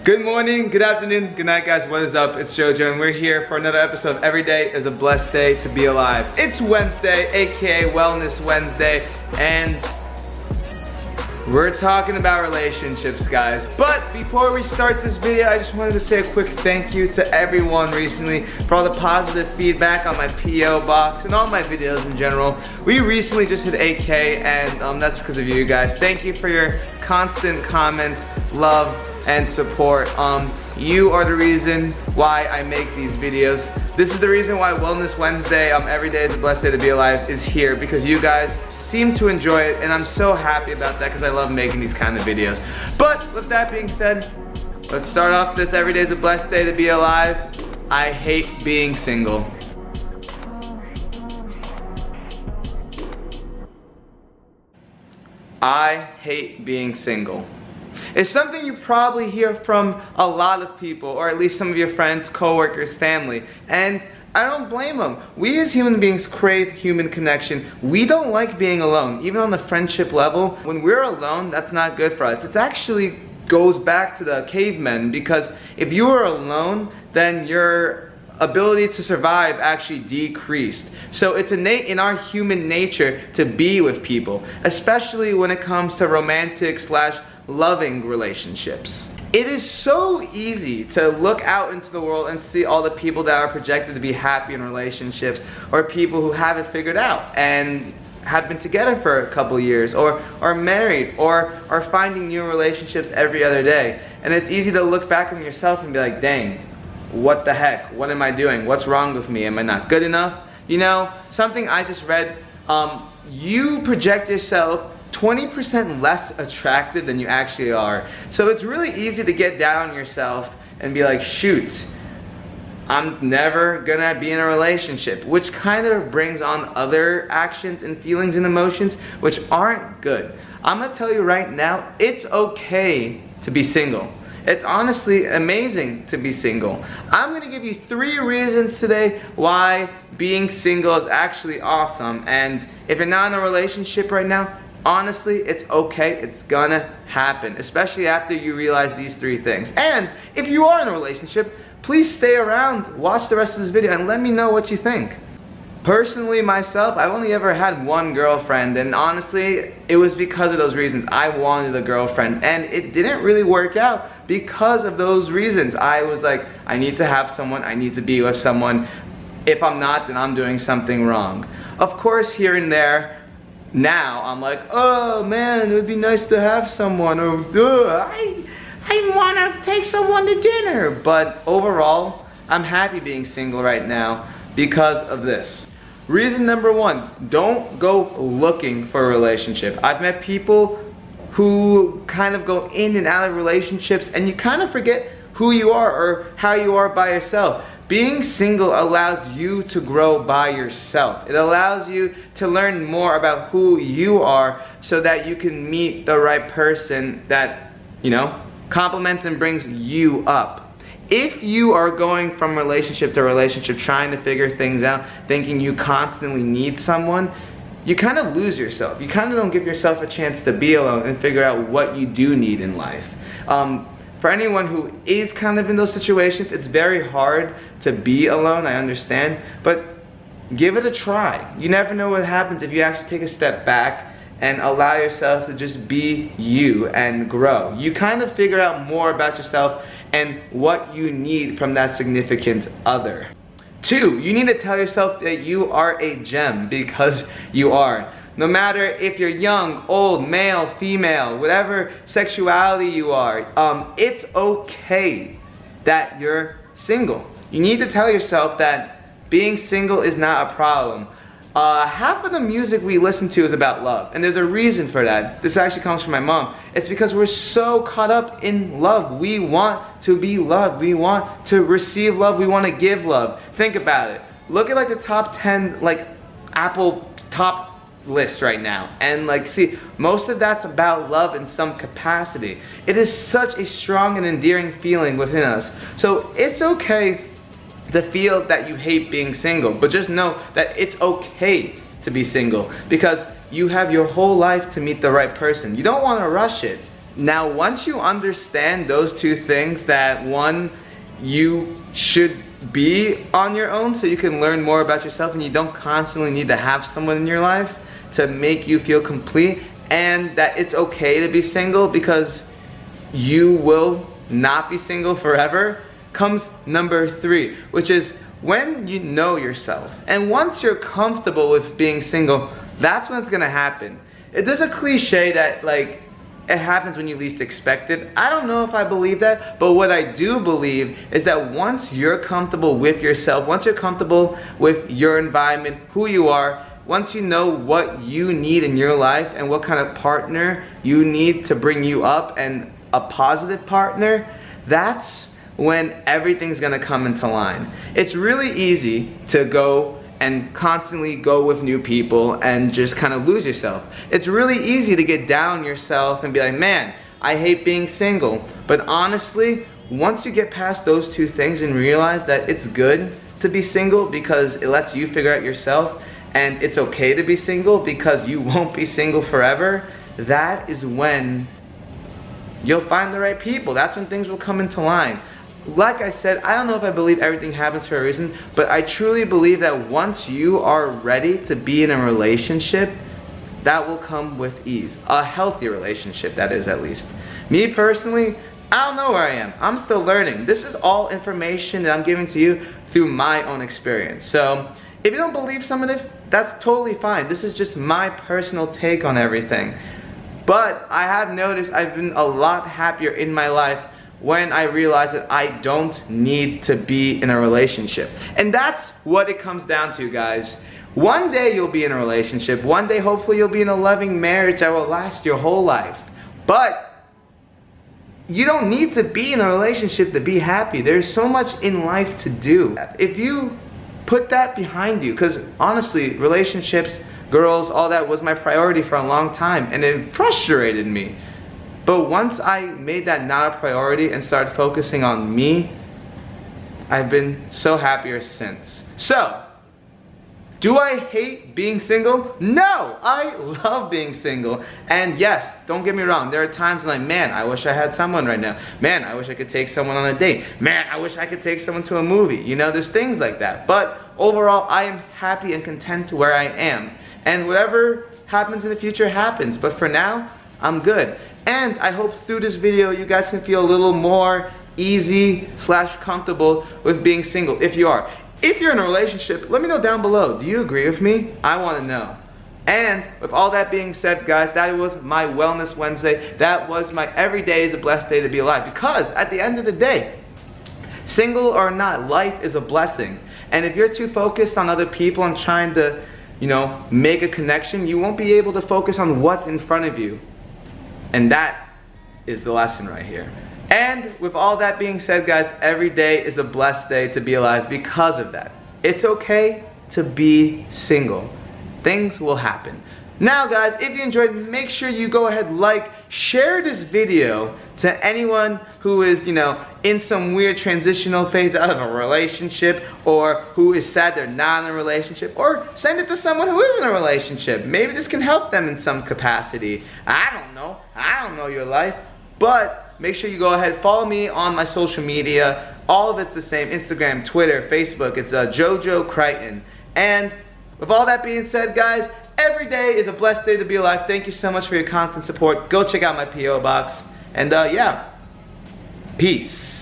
Good morning, good afternoon, good night guys, what is up? It's Jojo and we're here for another episode of Every Day is a Blessed Day to Be Alive. It's Wednesday, aka Wellness Wednesday, and we're talking about relationships, guys. But before we start this video, I just wanted to say a quick thank you to everyone recently for all the positive feedback on my PO box and all my videos in general. We recently just hit 8K and that's because of you guys. Thank you for your constant comments, love, and support. You are the reason why I make these videos. This is the reason why Wellness Wednesday, Every Day is a Blessed Day to Be Alive is here, because you guys seem to enjoy it, and I'm so happy about that because I love making these kind of videos. But with that being said, let's start off this Every Day is a Blessed Day to Be Alive. I hate being single. I hate being single. It's something you probably hear from a lot of people, or at least some of your friends, coworkers, family, and I don't blame them. We as human beings crave human connection. We don't like being alone, even on the friendship level. When we're alone, that's not good for us. It actually goes back to the cavemen, because if you were alone, then your ability to survive actually decreased. So it's innate in our human nature to be with people, especially when it comes to romantic / loving relationships. It is so easy to look out into the world and see all the people that are projected to be happy in relationships, or people who have it figured out and have been together for a couple years, or are married, or are finding new relationships every other day. And it's easy to look back on yourself and be like, dang, what the heck? What am I doing? What's wrong with me? Am I not good enough? You know, something I just read, you project yourself 20% less attractive than you actually are. So it's really easy to get down on yourself and be like, shoot, I'm never gonna be in a relationship, which kind of brings on other actions and feelings and emotions which aren't good. I'm gonna tell you right now, it's okay to be single. It's honestly amazing to be single. I'm gonna give you 3 reasons today why being single is actually awesome. And if you're not in a relationship right now, honestly, it's okay, it's gonna happen, especially after you realize these 3 things. And if you are in a relationship, please stay around, watch the rest of this video, and let me know what you think. Personally, myself, I've only ever had one girlfriend, and honestly, it was because of those reasons. I wanted a girlfriend, and it didn't really work out because of those reasons. I was like, I need to have someone, I need to be with someone. If I'm not, then I'm doing something wrong. Of course, here and there, now I'm like, oh man, it would be nice to have someone, or I want to take someone to dinner. But overall, I'm happy being single right now because of this. Reason number 1, don't go looking for a relationship. I've met people who kind of go in and out of relationships, and you kind of forget who you are or how you are by yourself. Being single allows you to grow by yourself. It allows you to learn more about who you are so that you can meet the right person that, you know, compliments and brings you up. If you are going from relationship to relationship trying to figure things out, thinking you constantly need someone, you kind of lose yourself. You kind of don't give yourself a chance to be alone and figure out what you do need in life. For anyone who is kind of in those situations, it's very hard to be alone, I understand, but give it a try. You never know what happens if you actually take a step back and allow yourself to just be you and grow. You kind of figure out more about yourself and what you need from that significant other. 2, you need to tell yourself that you are a gem, because you are. No matter if you're young, old, male, female, whatever sexuality you are, it's okay that you're single. You need to tell yourself that being single is not a problem. Half of the music we listen to is about love, and there's a reason for that. This actually comes from my mom. It's because we're so caught up in love. We want to be loved. We want to receive love. We want to give love. Think about it. Look at like the top 10 like Apple top list right now, and like see, most of that's about love in some capacity. It is such a strong and endearing feeling within us. So it's okay to feel that you hate being single, but just know that it's okay to be single, because you have your whole life to meet the right person. You don't want to rush it. Now, once you understand those two things, that one, you should be on your own so you can learn more about yourself and you don't constantly need to have someone in your life to make you feel complete, and that it's okay to be single because you will not be single forever, comes number 3, which is when you know yourself. And once you're comfortable with being single, that's when it's gonna happen. There's a cliche that like, it happens when you least expect it. I don't know if I believe that, but what I do believe is that once you're comfortable with yourself, once you're comfortable with your environment, who you are, once you know what you need in your life and what kind of partner you need to bring you up, and a positive partner, that's when everything's gonna come into line. It's really easy to go and constantly go with new people and just kind of lose yourself. It's really easy to get down yourself and be like, man, I hate being single. But honestly, once you get past those two things and realize that it's good to be single because it lets you figure out yourself, and it's okay to be single because you won't be single forever, that is when you'll find the right people. That's when things will come into line. Like I said, I don't know if I believe everything happens for a reason, but I truly believe that once you are ready to be in a relationship, that will come with ease. A healthy relationship, that is, at least. Me personally, I don't know where I am. I'm still learning. This is all information that I'm giving to you through my own experience. So if you don't believe some of it, that's totally fine. This is just my personal take on everything. But I have noticed I've been a lot happier in my life when I realize that I don't need to be in a relationship. And that's what it comes down to, guys. One day you'll be in a relationship. One day hopefully you'll be in a loving marriage that will last your whole life. But you don't need to be in a relationship to be happy. There's so much in life to do. If you put that behind you, because honestly, relationships, girls, all that was my priority for a long time, and it frustrated me. But once I made that not a priority and started focusing on me, I've been so happier since. So, do I hate being single? No, I love being single. And yes, don't get me wrong, there are times when like, man, I wish I had someone right now. Man, I wish I could take someone on a date. Man, I wish I could take someone to a movie. You know, there's things like that. But overall, I am happy and content to where I am. And whatever happens in the future happens. But for now, I'm good. And I hope through this video you guys can feel a little more easy / comfortable with being single, if you are. If you're in a relationship, let me know down below. Do you agree with me? I want to know. And with all that being said, guys, that was my Wellness Wednesday. That was my every day is a blessed day to be alive. Because at the end of the day, single or not, life is a blessing. And if you're too focused on other people and trying to, you know, make a connection, you won't be able to focus on what's in front of you. And that is the lesson right here. And with all that being said, guys, every day is a blessed day to be alive because of that. It's okay to be single. Things will happen. Now, guys, if you enjoyed, make sure you go ahead, like, share this video to anyone who is, you know, in some weird transitional phase out of a relationship, or who is sad they're not in a relationship, or send it to someone who is in a relationship. Maybe this can help them in some capacity. I don't know. I don't know your life. But make sure you go ahead, follow me on my social media. All of it's the same: Instagram, Twitter, Facebook. It's Jojo Crichton. And with all that being said, guys, every day is a blessed day to be alive. Thank you so much for your constant support. Go check out my P.O. box. And yeah, peace.